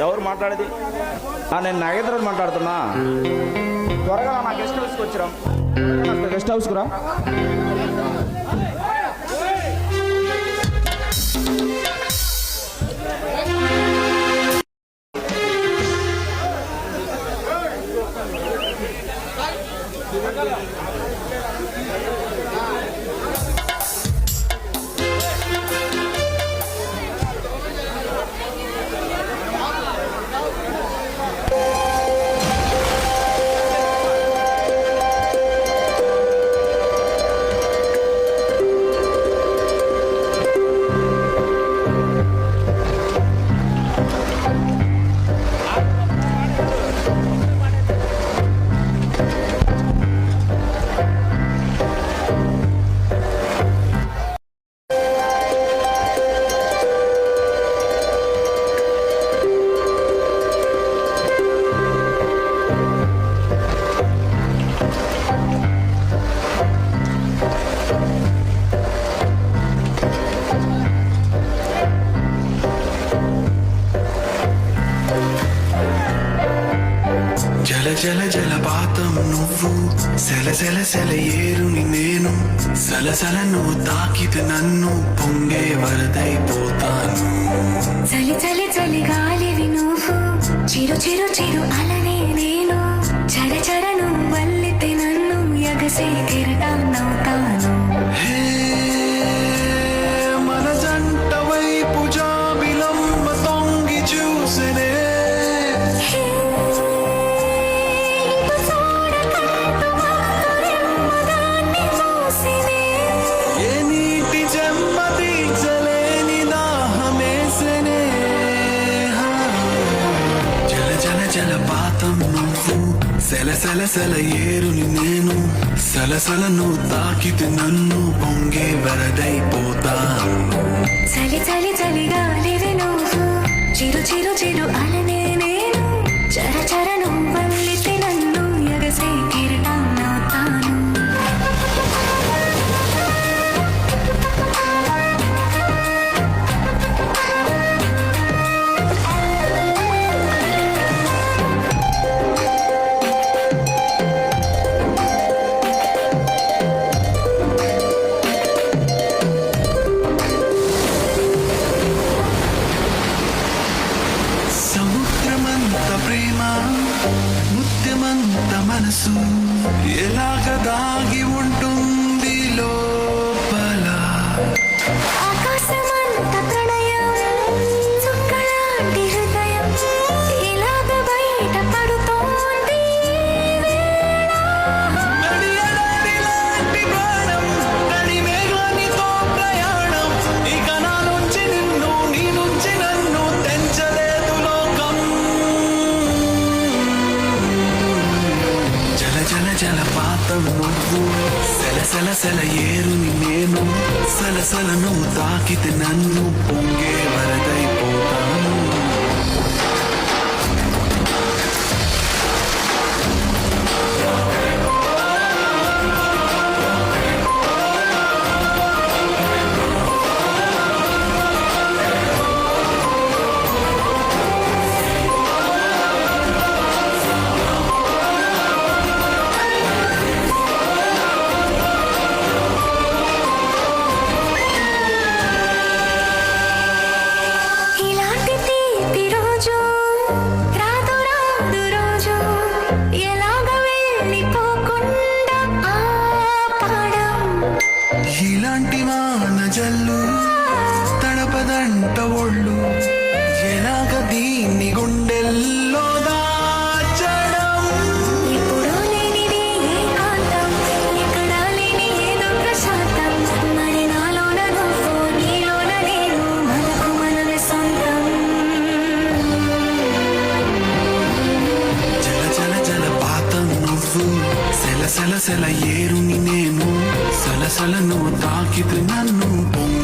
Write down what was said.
ఎవరు మాట్లాడేది? నేను నాగేంద్ర మాట్లాడుతున్నా. త్వరగా నా గెస్ట్ హౌస్కి వచ్చిరా. గెస్ట్ హౌస్కి రా. జల జలపాతం నువ్వు, సెల సెల సెల ఏరుని నేను, సలసల నువ్వు తాకితే నన్ను పొంగే వరదైపోతాను. చలి చలి చలి గాలివి నువ్వు, చిరు చిరు చిరు అలనే నేను, చర చర నువ్వు వల్లితే నన్ను ఎగసే కెరటాన్నవుతాను. మన జంట వైపు జాబిలమ్మ తొంగి చూసనే, జలపాతం నువ్వు, సెల సెల సెల ఏరుని నేను, సలసల నువ్వు తాకితే నన్ను పొంగే వరదైపోతాను. చలి చలి చలి గాలివి నువ్వు, చిరు చిరు చిరు అలనే నేను, చర చర నువ్వు వల్లితే నన్ను ఎగసే కెరటాన్నవుతాను. సముద్రమంత ప్రేమ, ముత్యమంత మనసు, ఎలాగ దాగి ఉంటుంది లోపల. ఆకాశమంత ప్రణయం, చుక్కలాంటి హృదయం, ఇలాగ బయట పడుతోంది నడియడాడిలాంటి ప్రాణం, నడిమేఘానితో ప్రయాణం, ఇక నా నుంచి నిన్ను, నీ నుంచి నన్ను తెంచలేదు లోకం. జల జల జలపాతం నువ్వు, సెల సెల సెల ఏరుని నేను, సలసల నువ్వు తాకితే నన్ను పొంగే వరదైపోతాను. ఇలాంటి తీపి రోజు రాదు రాదు రోజు, ఎలాగ వెళ్ళిపోకుండా ఆపడం. ఇలాంటి వాన జల్లు తడపదంట ఒళ్ళు, ఎలాగ దీన్ని గుండెల్లో దాచడం. ఎప్పుడూ లేనిది ఏకాంతం, ఎక్కడా లేని ఏదో ప్రశాంతం, మరి నాలోన నువ్వు, నీలోన నేను, మనకు మనమే సొంతం. జల జల జలపాతం నువ్వు, సెల సెల సెల ఏరుని నేను, సలసల నువ్వు తాకితే నన్ను పొంగే